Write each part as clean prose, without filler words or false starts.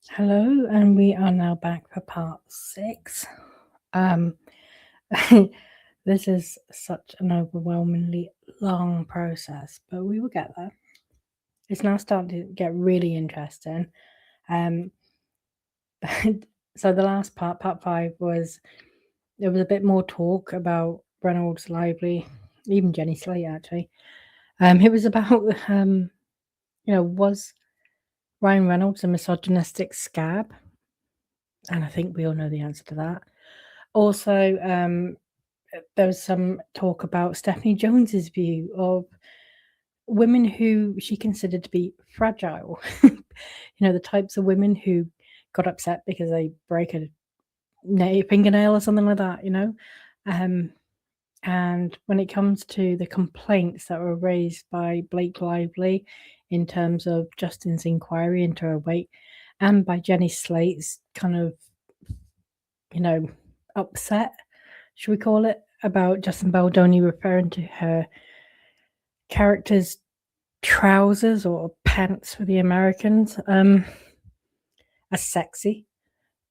Hello, and we are now back for part 6. Um, this is such an overwhelmingly long process, but we will get there. It's now starting to get really interesting. Um, so the last part 5, there was a bit more talk about Reynolds, Lively, even Jenny Slate actually. It was about was Ryan Reynolds a misogynistic scab? And I think we all know the answer to that. Also, there was some talk about Stephanie Jones's view of women who she considered to be fragile. The types of women who got upset because they break a fingernail or something like that. Um, and when it comes to the complaints that were raised by Blake Lively in terms of Justin's inquiry into her weight, and by Jenny Slate's kind of, upset, should we call it, about Justin Baldoni referring to her character's trousers or pants for the Americans as sexy.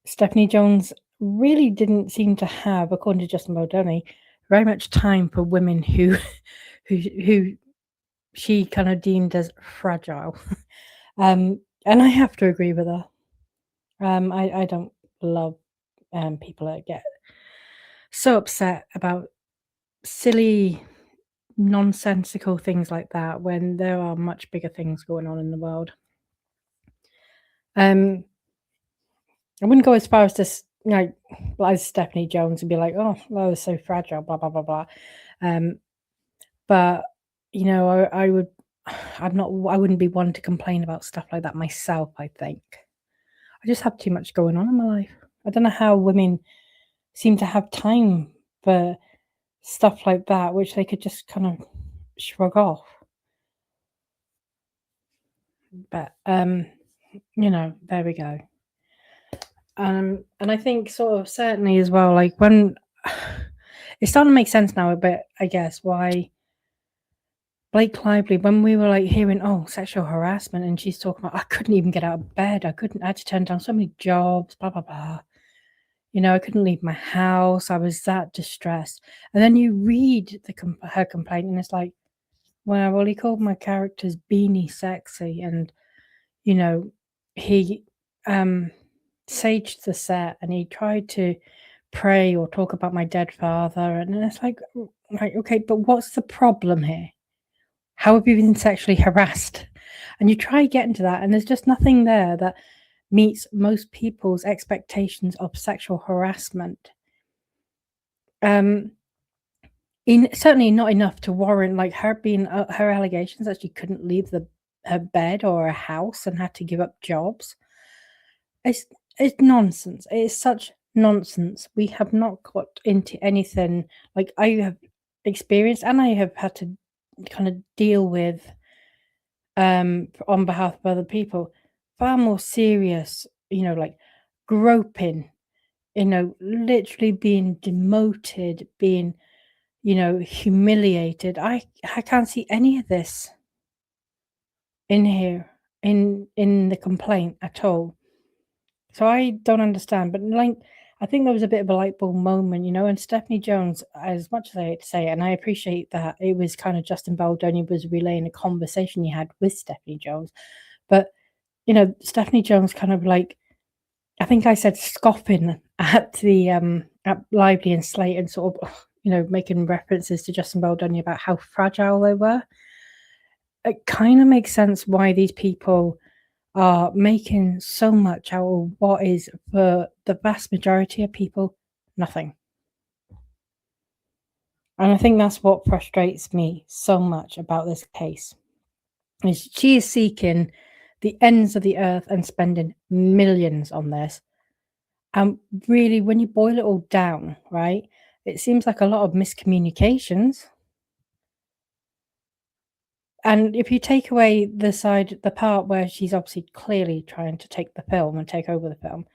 Stephanie Jones really didn't seem to have, according to Justin Baldoni, very much time for women who who she kind of deemed as fragile. And I have to agree with her. I don't love people that get so upset about silly, nonsensical things like that when there are much bigger things going on in the world. I wouldn't go as far as as Stephanie Jones and be like, "Oh, that was so fragile," blah blah blah blah. But I would, I wouldn't be one to complain about stuff like that myself. I think I just have too much going on in my life. I don't know how women seem to have time for stuff like that, which they could just kind of shrug off. But there we go. And I think sort of certainly as well, like when it's starting to make sense now a bit, I guess, why Blake Lively, when we were like hearing, oh, sexual harassment, and she's talking about, I couldn't even get out of bed. I had to turn down so many jobs, blah, blah, blah. I couldn't leave my house. I was that distressed. And then you read her complaint, and it's like, well, he called my characters beanie sexy, and he saged the set, and he tried to pray or talk about my dead father, and it's like, okay, but what's the problem here? How have you been sexually harassed? And you try getting to that, and there's just nothing there that meets most people's expectations of sexual harassment. Certainly not enough to warrant like her being her allegations that she couldn't leave her bed or her house and had to give up jobs. It's it's nonsense. It is such nonsense. We have not got into anything like I have experienced, and I have had to kind of deal with on behalf of other people, far more serious, like groping, literally being demoted, being, humiliated. I can't see any of this in here in the complaint at all. So I don't understand. But like I think there was a bit of a light bulb moment, and Stephanie Jones, as much as I hate to say it, and I appreciate that it was kind of Justin Baldoni was relaying a conversation he had with Stephanie Jones. But Stephanie Jones kind of like, I think I said scoffing at the at Lively and Slate and sort of making references to Justin Baldoni about how fragile they were. It kind of makes sense why these people are making so much out of what is, for the vast majority of people, nothing. And I think that's what frustrates me so much about this case. Is she is seeking the ends of the earth and spending millions on this. And really, when you boil it all down, right, it seems like a lot of miscommunications. And if you take away the part where she's obviously clearly trying to take the film and take over the film,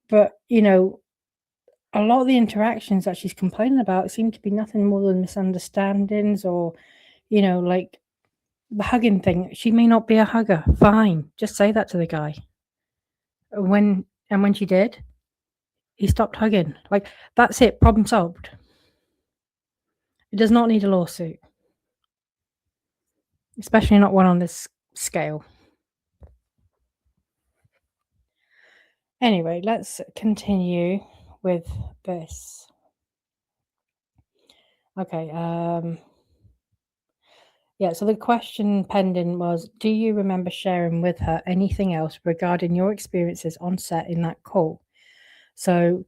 but a lot of the interactions that she's complaining about seem to be nothing more than misunderstandings or, like the hugging thing. She may not be a hugger. Fine. Just say that to the guy. when she did, he stopped hugging. Like, that's it, problem solved. It does not need a lawsuit, especially not one on this scale. Anyway, let's continue with this. Okay, yeah, so the question pending was, do you remember sharing with her anything else regarding your experiences on set in that call? So,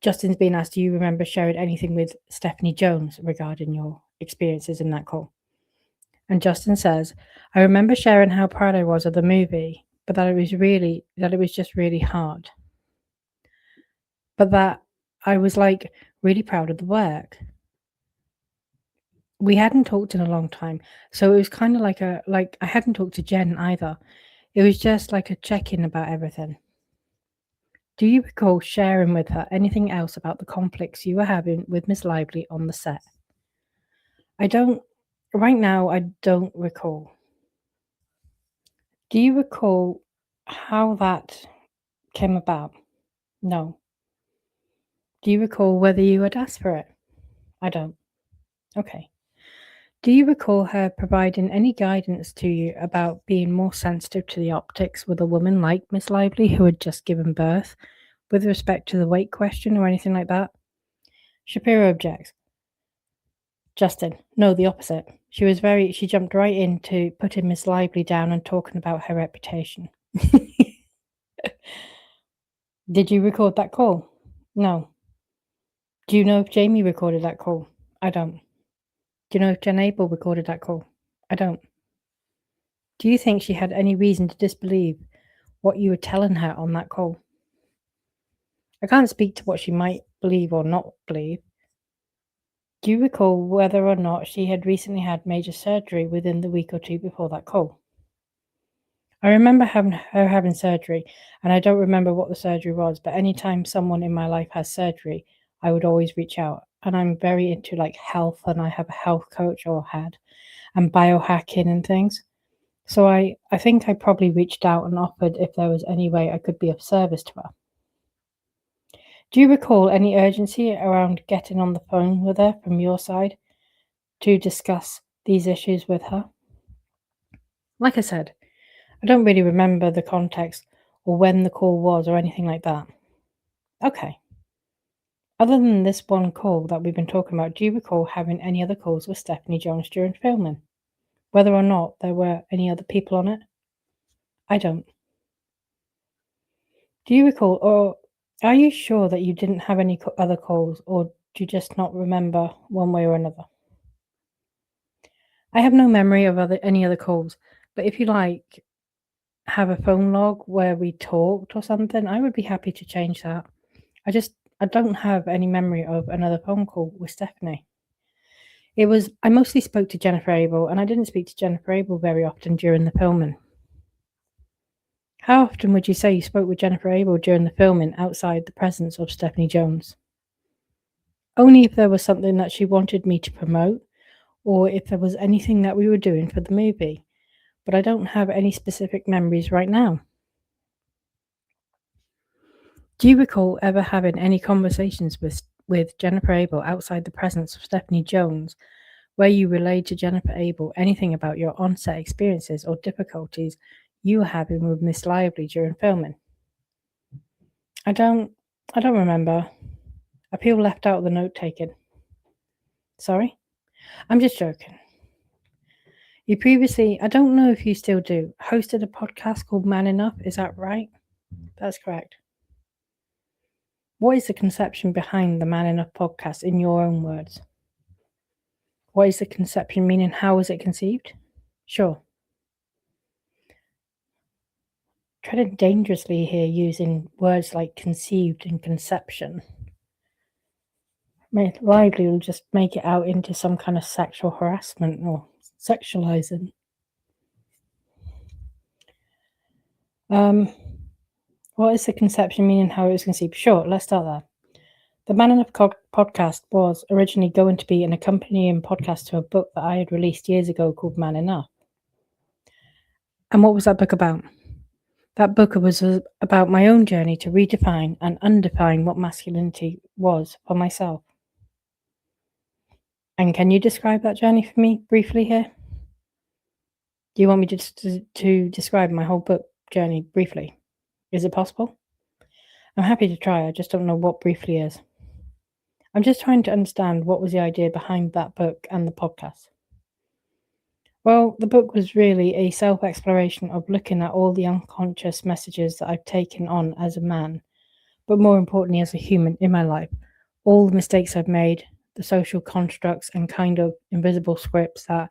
Justin's been asked, do you remember sharing anything with Stephanie Jones regarding your experiences in that call? And Justin says, I remember sharing how proud I was of the movie, but that it was just really hard. But that I was like really proud of the work. We hadn't talked in a long time, so it was kind of like I hadn't talked to Jen either. It was just like a check-in about everything. Do you recall sharing with her anything else about the conflicts you were having with Miss Lively on the set? Right now, I don't recall. Do you recall how that came about? No. Do you recall whether you had asked for it? I don't. Okay. Do you recall her providing any guidance to you about being more sensitive to the optics with a woman like Miss Lively who had just given birth, with respect to the weight question or anything like that? Shapiro objects. Justin, no, the opposite. She jumped right into putting Miss Lively down and talking about her reputation. Did you record that call? No. Do you know if Jamie recorded that call? I don't. Do you know if Jen Abel recorded that call? I don't. Do you think she had any reason to disbelieve what you were telling her on that call? I can't speak to what she might believe or not believe. Do you recall whether or not she had recently had major surgery within the week or two before that call? I remember her having surgery, and I don't remember what the surgery was, but anytime someone in my life has surgery, I would always reach out. And I'm very into like health, and I have a health coach or had, and biohacking and things. So I think I probably reached out and offered if there was any way I could be of service to her. Do you recall any urgency around getting on the phone with her from your side to discuss these issues with her? Like I said, I don't really remember the context or when the call was or anything like that. Okay. Other than this one call that we've been talking about, do you recall having any other calls with Stephanie Jones during filming? Whether or not there were any other people on it? I don't. Do you recall, or are you sure that you didn't have any other calls, or do you just not remember one way or another? I have no memory of any other calls, but if you like, have a phone log where we talked or something, I would be happy to change that. I don't have any memory of another phone call with Stephanie. I mostly spoke to Jennifer Abel, and I didn't speak to Jennifer Abel very often during the filming. How often would you say you spoke with Jennifer Abel during the filming outside the presence of Stephanie Jones? Only if there was something that she wanted me to promote, or if there was anything that we were doing for the movie, but I don't have any specific memories right now. Do you recall ever having any conversations with Jennifer Abel outside the presence of Stephanie Jones, where you relayed to Jennifer Abel anything about your on-set experiences or difficulties you were having with Miss Lively during filming? I don't remember. I feel left out of the note taking. Sorry? I'm just joking. You previously, I don't know if you still do, hosted a podcast called Man Enough, is that right? That's correct. What is the conception behind the Man Enough podcast in your own words? What is the conception, meaning how was it conceived? Sure. Treading dangerously here using words like conceived and conception. Lively will just make it out into some kind of sexual harassment or sexualizing. What is the conception, meaning how it was conceived? Sure, let's start there. The Man Enough podcast was originally going to be an accompanying podcast to a book that I had released years ago called Man Enough. And what was that book about? That book was about my own journey to redefine and undefine what masculinity was for myself. And can you describe that journey for me briefly here? Do you want me to describe my whole book journey briefly? Is it possible? I'm happy to try, I just don't know what briefly is. I'm just trying to understand what was the idea behind that book and the podcast. Well, the book was really a self-exploration of looking at all the unconscious messages that I've taken on as a man, but more importantly as a human in my life. All the mistakes I've made, the social constructs and kind of invisible scripts that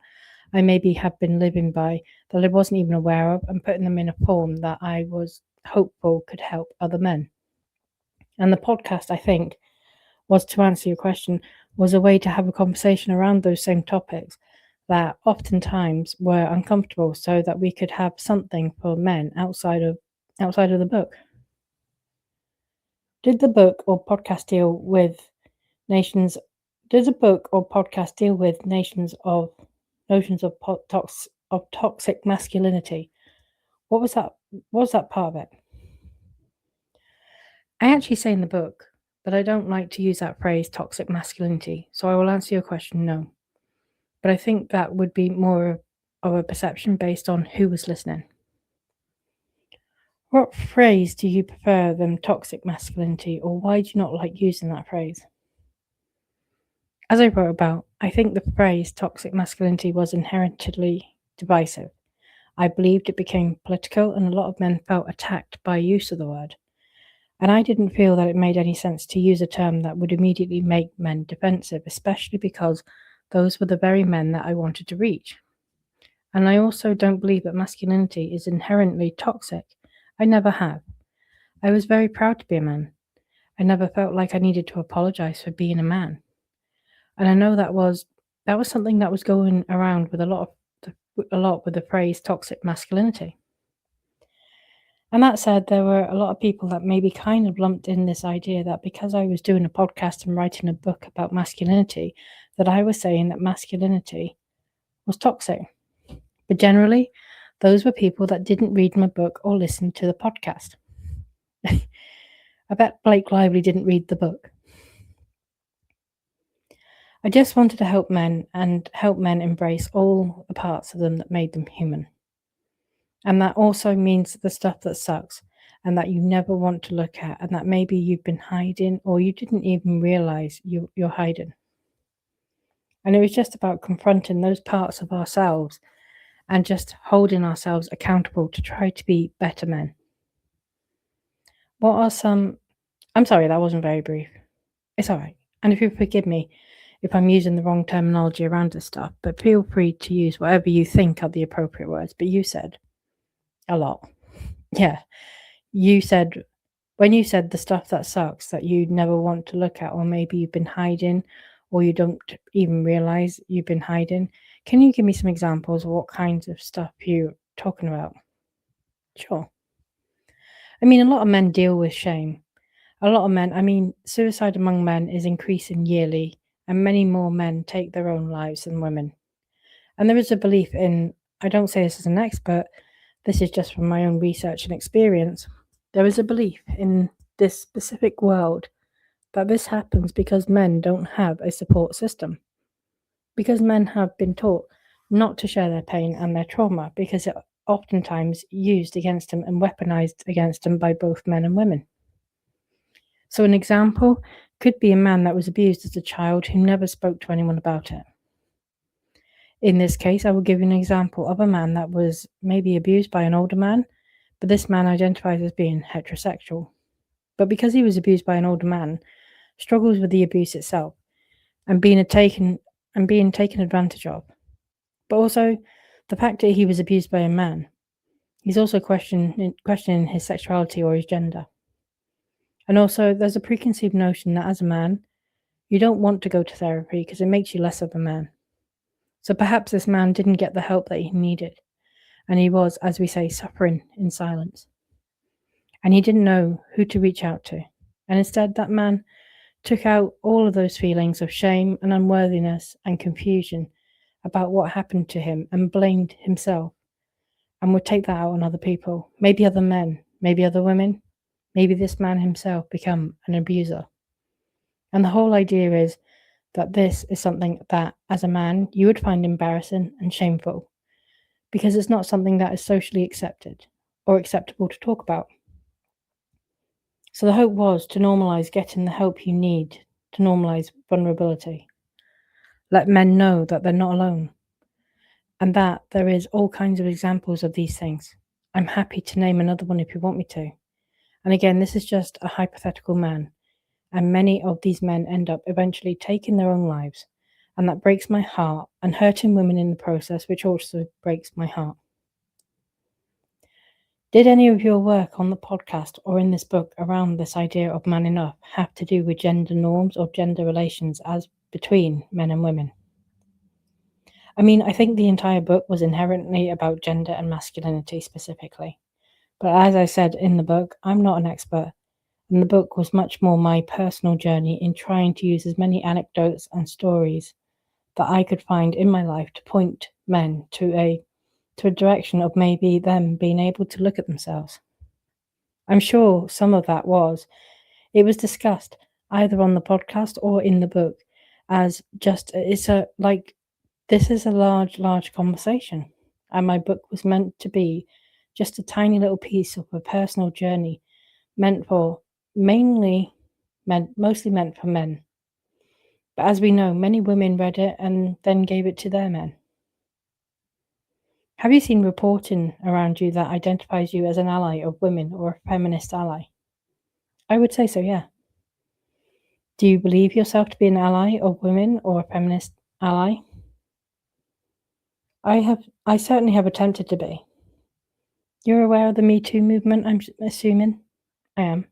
I maybe have been living by that I wasn't even aware of, and putting them in a form that I was hopeful could help other men. And the podcast, I think, was, to answer your question, was a way to have a conversation around those same topics that oftentimes were uncomfortable, so that we could have something for men outside of the book. Did the book or podcast deal with nations? Does a book or podcast deal with notions of toxic masculinity? What was that? What was that part of it? I actually say in the book, but I don't like to use that phrase toxic masculinity, so I will answer your question no. But I think that would be more of a perception based on who was listening. What phrase do you prefer than toxic masculinity, or why do you not like using that phrase? As I wrote about, I think the phrase toxic masculinity was inherently divisive. I believed it became political, and a lot of men felt attacked by use of the word. And I didn't feel that it made any sense to use a term that would immediately make men defensive, especially because those were the very men that I wanted to reach. And I also don't believe that masculinity is inherently toxic. I never have. I was very proud to be a man. I never felt like I needed to apologize for being a man. And I know that was something that was going around with a lot with the phrase toxic masculinity. And that said, there were a lot of people that maybe kind of lumped in this idea that because I was doing a podcast and writing a book about masculinity, that I was saying that masculinity was toxic. But generally, those were people that didn't read my book or listen to the podcast. I bet Blake Lively didn't read the book. I just wanted to help men embrace all the parts of them that made them human. And that also means the stuff that sucks and that you never want to look at, and that maybe you've been hiding or you didn't even realize you're hiding. And it was just about confronting those parts of ourselves and just holding ourselves accountable to try to be better men. What are some... I'm sorry, that wasn't very brief. It's all right. And if you forgive me if I'm using the wrong terminology around this stuff, but feel free to use whatever you think are the appropriate words. But you said a lot. Yeah. You said, when you said the stuff that sucks that you never want to look at, or maybe you've been hiding, or you don't even realize you've been hiding, can you give me some examples of what kinds of stuff you're talking about? Sure. I mean, a lot of men deal with shame. A lot of men, suicide among men is increasing yearly, and many more men take their own lives than women. And there is a belief in, I don't say this as an expert, this is just from my own research and experience, there is a belief in this specific world that this happens because men don't have a support system. Because men have been taught not to share their pain and their trauma, because it's oftentimes used against them and weaponized against them by both men and women. So an example could be a man that was abused as a child who never spoke to anyone about it. In this case, I will give you an example of a man that was maybe abused by an older man, but this man identifies as being heterosexual. But because he was abused by an older man, struggles with the abuse itself and being taken advantage of. But also the fact that he was abused by a man, he's also questioning his sexuality or his gender. And also there's a preconceived notion that as a man, you don't want to go to therapy because it makes you less of a man. So perhaps this man didn't get the help that he needed, and he was, as we say, suffering in silence. And he didn't know who to reach out to. And instead, that man took out all of those feelings of shame and unworthiness and confusion about what happened to him and blamed himself. and would take that out on other people, maybe other men, maybe other women, maybe this man himself become an abuser. And the whole idea is that this is something that, as a man, you would find embarrassing and shameful because it's not something that is socially accepted or acceptable to talk about. So the hope was to normalize getting the help you need, to normalize vulnerability. Let men know that they're not alone and that there is all kinds of examples of these things. I'm happy to name another one if you want me to. And again, this is just a hypothetical man, and many of these men end up eventually taking their own lives, and that breaks my heart, and hurting women in the process, which also breaks my heart. Did any of your work on the podcast or in this book around this idea of man enough have to do with gender norms or gender relations as between men and women? I mean, I think the entire book was inherently about gender and masculinity specifically. But as I said in the book, I'm not an expert, and the book was much more my personal journey in trying to use as many anecdotes and stories that I could find in my life to point men to a direction of maybe them being able to look at themselves. I'm sure some of that it was discussed either on the podcast or in the book as just this is a large conversation, and my book was meant to be just a tiny little piece of a personal journey meant for mostly meant for men. But as we know, many women read it and then gave it to their men. Have you seen reporting around you that identifies you as an ally of women or a feminist ally? I would say so, yeah. Do you believe yourself to be an ally of women or a feminist ally? I certainly have attempted to be. You're aware of the Me Too movement, I'm assuming? I am.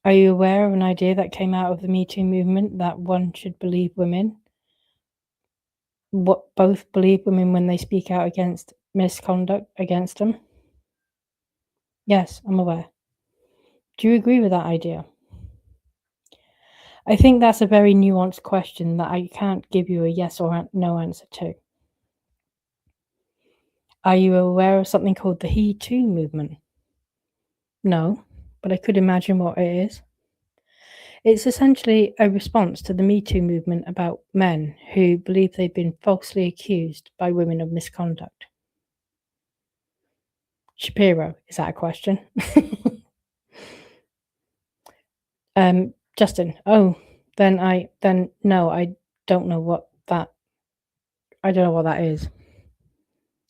Are you aware of an idea that came out of the Me Too movement that one should believe women? Both believe women when they speak out against misconduct against them? Yes, I'm aware. Do you agree with that idea? I think that's a very nuanced question that I can't give you a yes or no answer to. Are you aware of something called the He Too movement? No, but I could imagine what it is. It's essentially a response to the Me Too movement about men who believe they've been falsely accused by women of misconduct. Shapiro, is that a question? Justin, then no, I don't know what that is.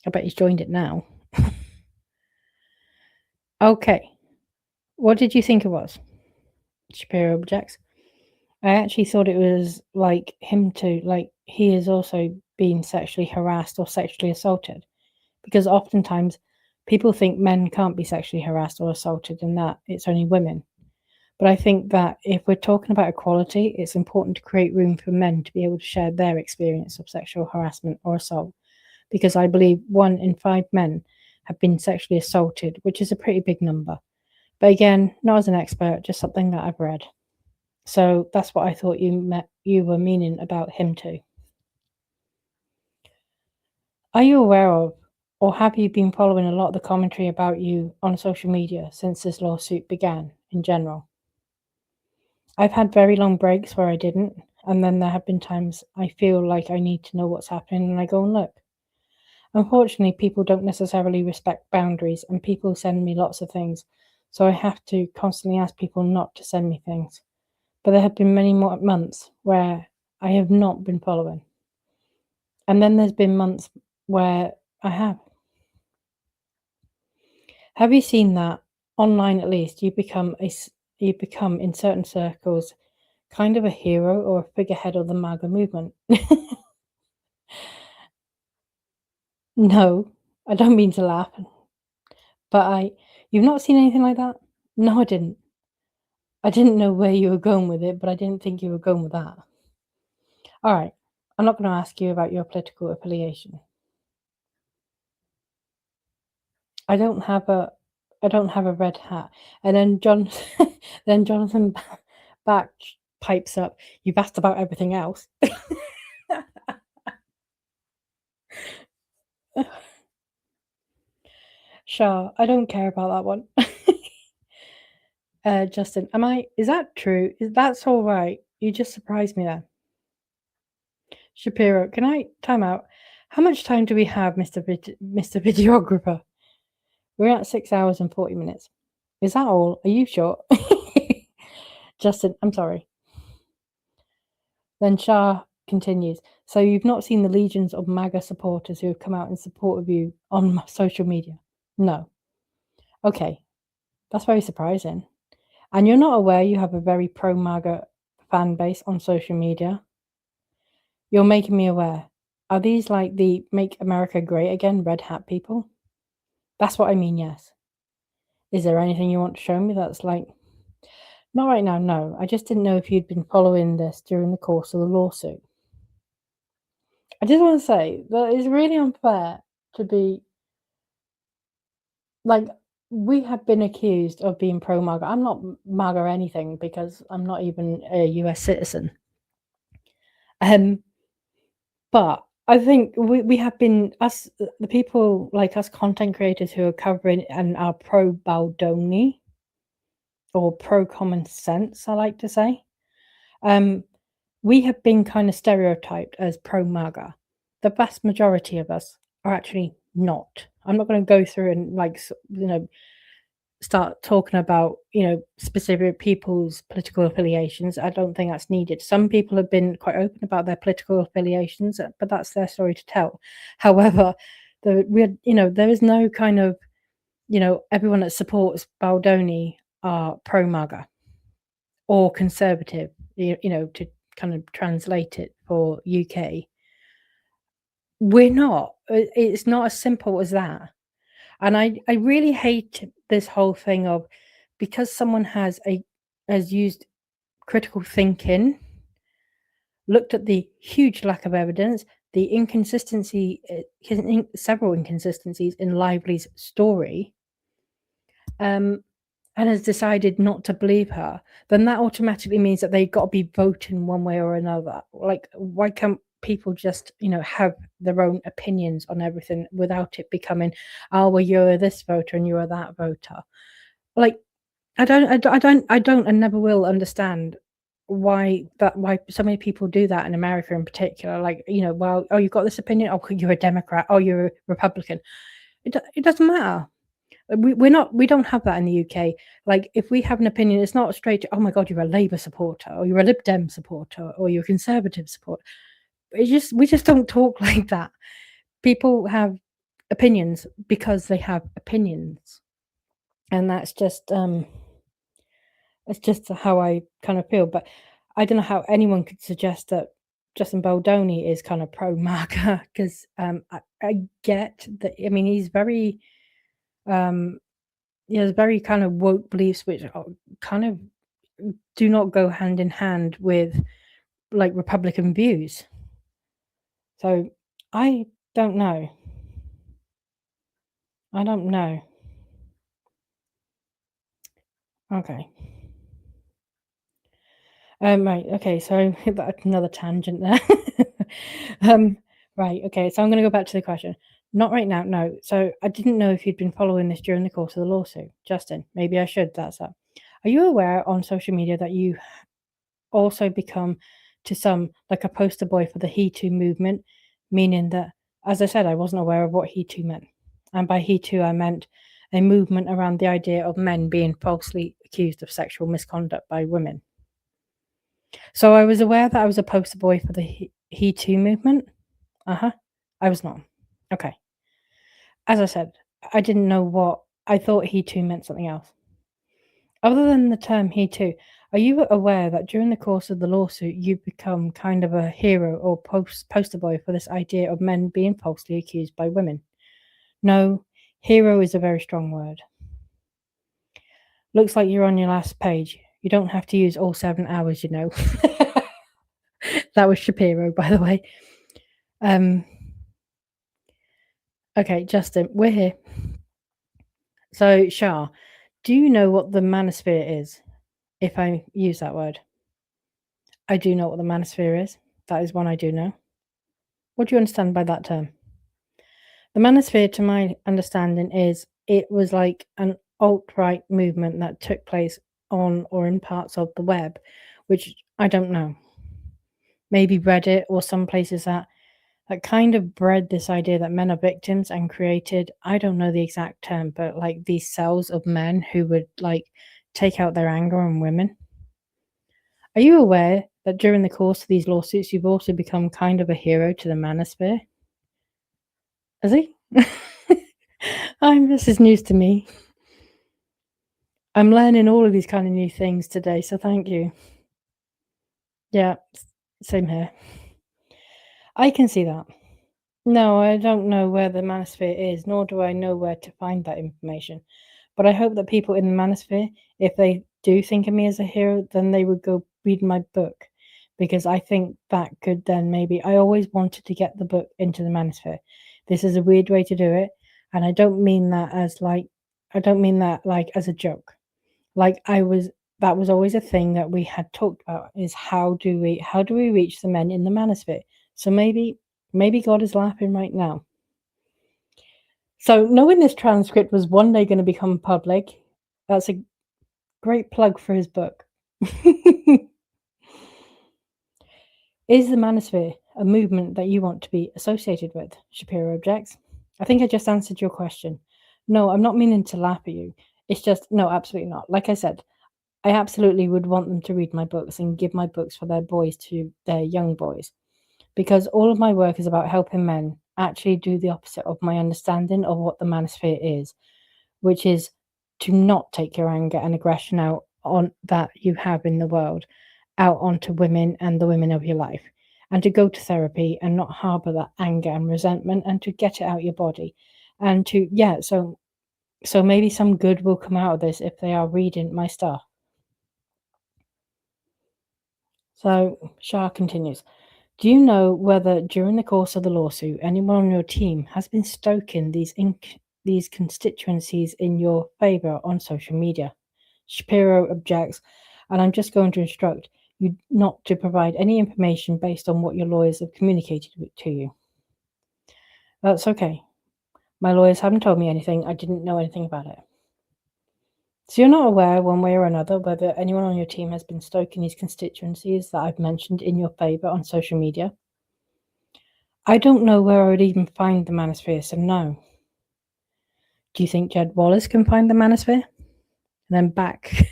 I bet he's joined it now. Okay. What did you think it was? Shapiro objects. I actually thought it was like him too, like he is also being sexually harassed or sexually assaulted. Because oftentimes people think men can't be sexually harassed or assaulted and that it's only women. But I think that if we're talking about equality, it's important to create room for men to be able to share their experience of sexual harassment or assault. Because I believe 1 in 5 men have been sexually assaulted, which is a pretty big number. But again, not as an expert, just something that I've read. So that's what I thought you were meaning about him too. Are you aware of, or have you been following a lot of the commentary about you on social media since this lawsuit began in general? I've had very long breaks where I didn't, and then there have been times I feel like I need to know what's happening and I go and look. Unfortunately, people don't necessarily respect boundaries, and people send me lots of things, so I have to constantly ask people not to send me things. But there have been many more months where I have not been following. And then there's been months where I have. Have you seen that online at least you become in certain circles kind of a hero or a figurehead of the MAGA movement? No, I don't mean to laugh, but you've not seen anything like that? No, I didn't. I didn't know where you were going with it, but I didn't think you were going with that. All right, I'm not going to ask you about your political affiliation. I don't have a red hat. And then Jonathan back pipes up. You've asked about everything else. Shah, I don't care about that one. Justin, is that true? That's all right. You just surprised me there. Shapiro, can I time out? How much time do we have, Mr. Videographer? We're at 6 hours and 40 minutes. Is that all? Are you sure? Justin, I'm sorry. Then Shah continues. So you've not seen the legions of MAGA supporters who have come out in support of you on social media? No. Okay. That's very surprising. And you're not aware you have a very pro-MAGA fan base on social media? You're making me aware. Are these like the Make America Great Again red hat people? That's what I mean, yes. Is there anything you want to show me that's like... Not right now, no. I just didn't know if you'd been following this during the course of the lawsuit. I just want to say that it's really unfair to be... Like, we have been accused of being pro-MAGA. I'm not MAGA or anything because I'm not even a US citizen. But I think we have been, us, the people like us content creators who are covering and are pro Baldoni or pro common sense, I like to say, we have been kind of stereotyped as pro MAGA. The vast majority of us are actually not. I'm not going to go through and start talking about specific people's political affiliations. I don't think that's needed. Some people have been quite open about their political affiliations, but that's their story to tell. However, there is no kind of everyone that supports Baldoni are pro MAGA or conservative, to kind of translate it for UK. We're not. It's not as simple as that. And I really hate this whole thing of, because someone has used critical thinking, looked at the huge lack of evidence, the several inconsistencies in Lively's story, and has decided not to believe her, then that automatically means that they've got to be voting one way or another. Like, why can't people just have their own opinions on everything without it becoming, oh well, you're this voter and you're that voter? Like, I don't and never will understand why so many people do that in America in particular. Like, well, oh, you've got this opinion, oh, you're a Democrat, oh, you're a Republican. It doesn't matter. We don't have that in the UK. Like, if we have an opinion, it's not straight to, oh my god, you're a Labour supporter, or you're a Lib Dem supporter, or you're a Conservative supporter. We just don't talk like that. People have opinions because they have opinions, and that's just it's just how I kind of feel. But I don't know how anyone could suggest that Justin Baldoni is kind of pro MAGA, because I get that. I mean, he's very he has very kind of woke beliefs which are kind of do not go hand in hand with like Republican views. So I don't know. I don't know. Okay. Right. Okay. So another tangent there. Right. Okay. So I'm going to go back to the question. Not right now. No. So I didn't know if you'd been following this during the course of the lawsuit, Justin. Maybe I should. That's up. Are you aware on social media that you also become, to some, like a poster boy for the He Too movement? Meaning that, as I said, I wasn't aware of what He Too meant, and by He Too I meant a movement around the idea of men being falsely accused of sexual misconduct by women. So I was aware that I was a poster boy for the He Too movement. I was not. Okay. As I said, I didn't know what... I thought He Too meant something else. Other than the term He Too, are you aware that during the course of the lawsuit, you've become kind of a hero or poster boy for this idea of men being falsely accused by women? No, hero is a very strong word. Looks like you're on your last page. You don't have to use all 7 hours, you know. That was Shapiro, by the way. Okay, Justin, we're here. So, Shah, do you know what the manosphere is? If I use that word. I do know what the manosphere is. That is one I do know. What do you understand by that term? The manosphere, to my understanding, is it was like an alt-right movement that took place on or in parts of the web, which I don't know. Maybe Reddit or some places that kind of bred this idea that men are victims and created, I don't know the exact term, but like these cells of men who would like take out their anger on women. Are you aware that during the course of these lawsuits, you've also become kind of a hero to the manosphere? Is he? This is news to me. I'm learning all of these kind of new things today, so thank you. Yeah, same here. I can see that. No, I don't know where the manosphere is, nor do I know where to find that information. But I hope that people in the manosphere, if they do think of me as a hero, then they would go read my book. Because I think that could then maybe I always wanted to get the book into the manosphere. This is a weird way to do it, and I don't mean that as like as a joke. Like that was always a thing that we had talked about is how do we reach the men in the manosphere? So maybe God is laughing right now. So knowing this transcript was one day going to become public, that's a great plug for his book. Is the manosphere a movement that you want to be associated with? Shapiro objects. I think I just answered your question. No, I'm not meaning to laugh at you. It's just, no, absolutely not. Like I said, I absolutely would want them to read my books and give my books for their boys to their young boys. Because all of my work is about helping men actually do the opposite of my understanding of what the manosphere is, which is to not take your anger and aggression out on that you have in the world out onto women and the women of your life, and to go to therapy and not harbor that anger and resentment and to get it out your body. And to so maybe some good will come out of this if they are reading my stuff. So Shah continues. Do you know whether during the course of the lawsuit anyone on your team has been stoking these constituencies in your favor on social media? Shapiro objects, and I'm just going to instruct you not to provide any information based on what your lawyers have communicated to you. That's okay. My lawyers haven't told me anything. I didn't know anything about it. So you're not aware, one way or another, whether anyone on your team has been stoking these constituencies that I've mentioned in your favor on social media? I don't know where I would even find the manosphere, so no. Do you think Jed Wallace can find the manosphere? And then back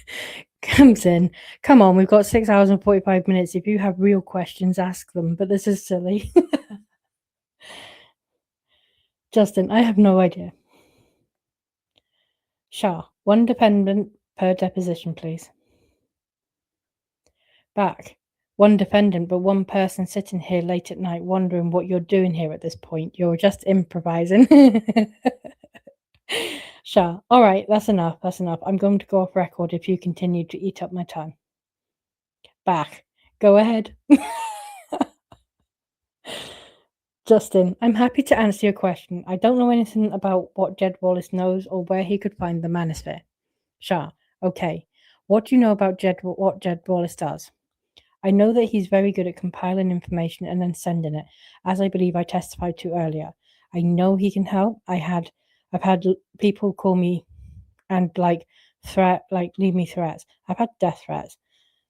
comes in. Come on, we've got 6 hours and 45 minutes. If you have real questions, ask them. But this is silly. Justin, I have no idea. Shah, one defendant per deposition, please. Back. One defendant, but one person sitting here late at night wondering what you're doing here at this point. You're just improvising. Shah, all right, that's enough. That's enough. I'm going to go off record if you continue to eat up my time. Back. Go ahead. Justin, I'm happy to answer your question. I don't know anything about what Jed Wallace knows or where he could find the manosphere. Shah, okay. What do you know about what Jed Wallace does? I know that he's very good at compiling information and then sending it, as I believe I testified to earlier. I know he can help. I've had people call me and leave me threats. I've had death threats.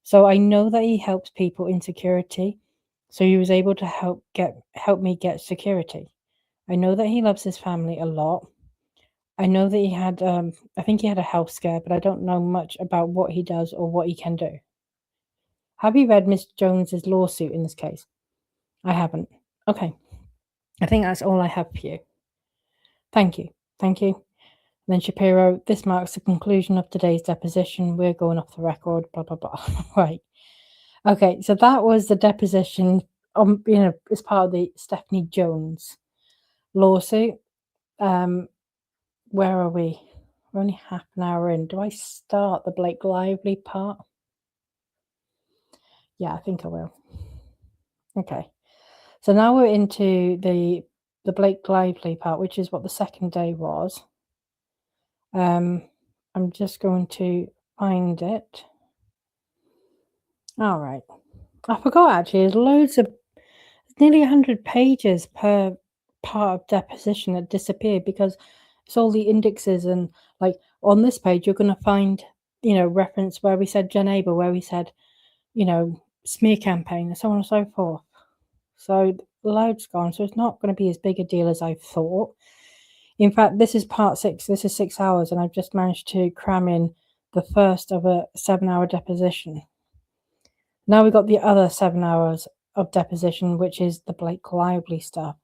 So I know that he helps people in security. So he was able to help me get security. I know that he loves his family a lot. I know that he had I think he had a health scare, but I don't know much about what he does or what he can do. Have you read Miss Jones's lawsuit in this case? I haven't. Okay. I think that's all I have for you. Thank you. Thank you. And then Shapiro, this marks the conclusion of today's deposition. We're going off the record, blah, blah, blah. Right. Okay, so that was the deposition, as part of the Stephanie Jones lawsuit. Where are we? We're only half an hour in. Do I start the Blake Lively part? Yeah, I think I will. Okay. So now we're into the Blake Lively part, which is what the second day was. I'm just going to find it. All right. I forgot actually. There's nearly 100 pages per part of deposition that disappeared because It's all the indexes, and like on this page, you're going to find, reference where we said Jen Aber, where we said, smear campaign, and so on and so forth. So loads gone. So it's not going to be as big a deal as I thought. In fact, this is part 6. This is 6 hours, and I've just managed to cram in the first of a 7-hour deposition. Now we've got the other 7 hours of deposition, which is the Blake Lively stuff.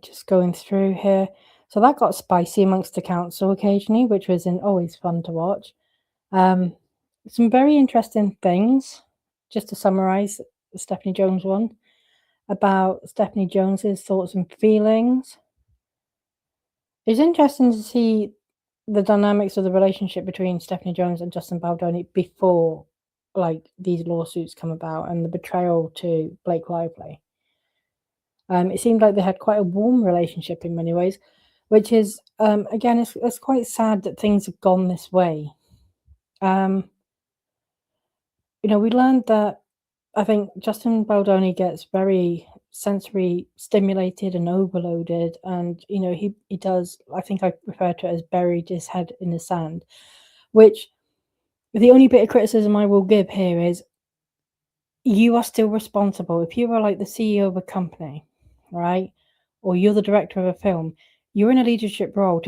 Just going through here. So that got spicy amongst the council occasionally, which was always fun to watch. Some very interesting things. Just to summarize the Stephanie Jones one, about Stephanie Jones's thoughts and feelings. It's interesting to see the dynamics of the relationship between Stephanie Jones and Justin Baldoni before, like, these lawsuits come about and the betrayal to Blake Lively. It seemed like they had quite a warm relationship in many ways, which is, again, it's quite sad that things have gone this way. We learned that I think Justin Baldoni gets very sensory stimulated and overloaded, and he does, I think I refer to it as, buried his head in the sand, which the only bit of criticism I will give here is you are still responsible. If you are like the CEO of a company, right, or you're the director of a film, you're in a leadership role.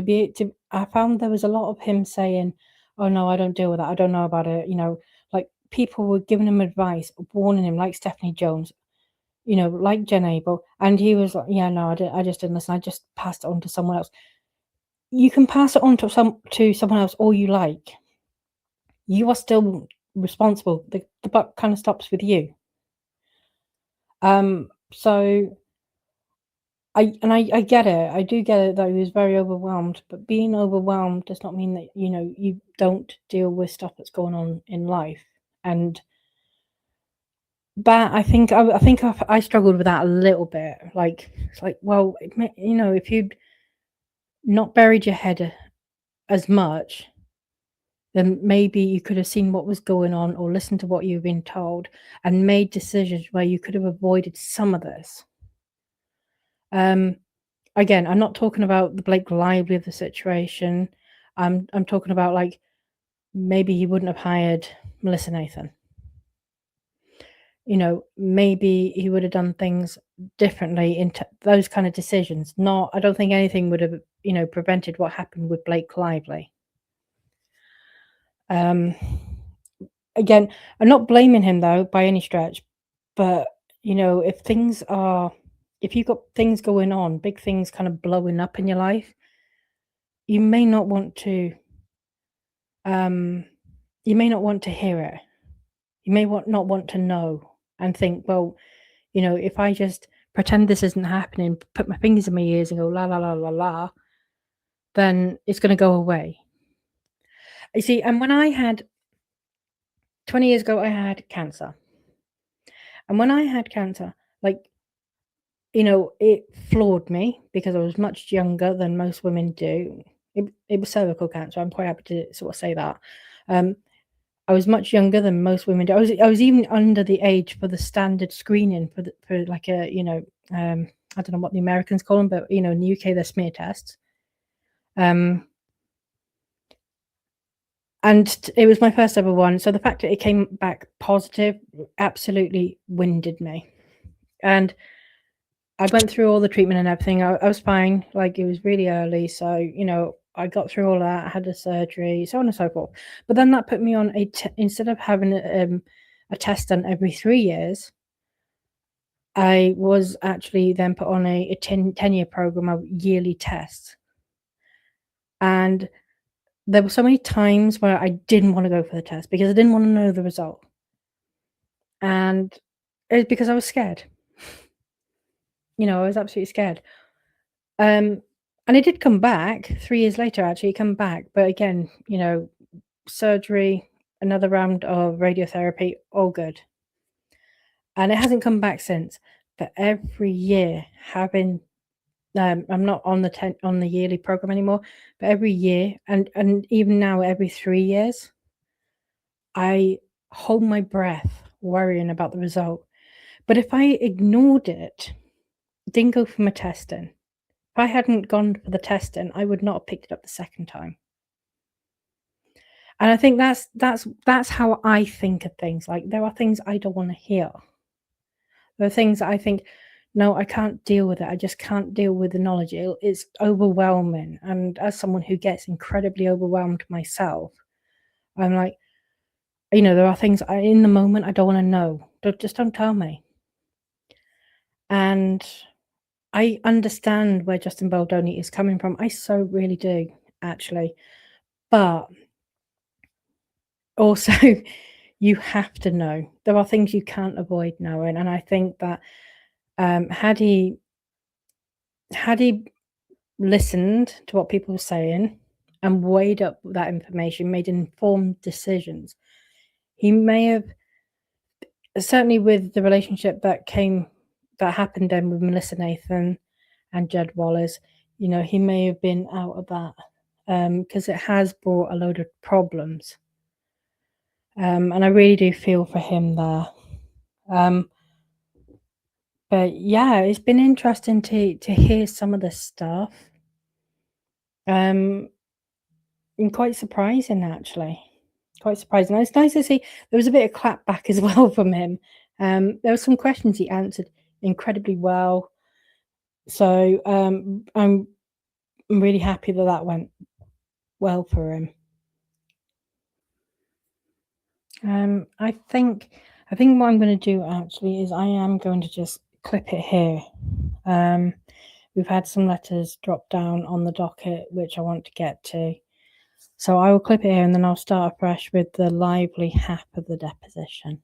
I found there was a lot of him saying, "Oh no, I don't deal with that. I don't know about it." Like people were giving him advice, warning him, like Stephanie Jones, like Jen Aber, and he was like, "Yeah, no, I just didn't listen. I just passed it on to someone else." You can pass it on to someone else all you like. You are still responsible. The buck kind of stops with you. So I get it. I do get it that he was very overwhelmed, but being overwhelmed does not mean that, you don't deal with stuff that's going on in life. But I think I struggled with that a little bit. Like, it's like, well, if you'd not buried your head as much, then maybe you could have seen what was going on or listened to what you've been told and made decisions where you could have avoided some of this. Again, I'm not talking about the Blake Lively of the situation. I'm talking about, like, maybe he wouldn't have hired Melissa Nathan. Maybe he would have done things differently into those kind of decisions. I don't think anything would have, prevented what happened with Blake Lively. Again, I'm not blaming him though by any stretch, but if you've got things going on, big things kind of blowing up in your life, you may not want to hear it. You may not want to know and think, well, if I just pretend this isn't happening, put my fingers in my ears and go la la la la la, then it's going to go away. You see, and when I had 20 years ago, I had cancer. And when I had cancer, like, it floored me because I was much younger than most women do. It was cervical cancer. I'm quite happy to sort of say that. I was much younger than most women do. I was even under the age for the standard screening for like a, I don't know what the Americans call them, but in the UK they're smear tests. And it was my first ever one. So the fact that it came back positive absolutely winded me. And I went through all the treatment and everything. I was fine. Like, it was really early. So, I got through all that. I had the surgery, so on and so forth. But then that put me on instead of having a test done every 3 years, I was actually then put on a 10-year program of yearly tests. And there were so many times where I didn't want to go for the test because I didn't want to know the result. And it was because I was scared. I was absolutely scared. And it did come back 3 years later, actually, it come back. But again, surgery, another round of radiotherapy, all good. And it hasn't come back since. But every year having, I'm not on the yearly program anymore, but every year, and even now every 3 years, I hold my breath worrying about the result. But if I ignored it, didn't go for my testing, I hadn't gone for the testing, I would not have picked it up the second time. And I think that's how I think of things. Like, there are things I don't wanna hear. There are things that I think, "No, I can't deal with it. I just can't deal with the knowledge. It's overwhelming." And as someone who gets incredibly overwhelmed myself, I'm like, there are things in the moment I don't wanna know. Just don't tell me. And I understand where Justin Baldoni is coming from. I so really do, actually. But also, you have to know. There are things you can't avoid knowing, and I think that, had he listened to what people were saying and weighed up that information, made informed decisions, he may have, certainly with the relationship that happened then with Melissa Nathan and Jed Wallace, he may have been out of that, because it has brought a load of problems. And I really do feel for him there. But yeah, it's been interesting to hear some of this stuff. And quite surprising, actually. Quite surprising. It's nice to see there was a bit of clap back as well from him. There were some questions he answered incredibly well. So I'm really happy that went well for him. I think what I'm going to do actually is I am going to just clip it here. We've had some letters drop down on the docket which I want to get to, so I will clip it here and then I'll start afresh with the lively hap of the deposition.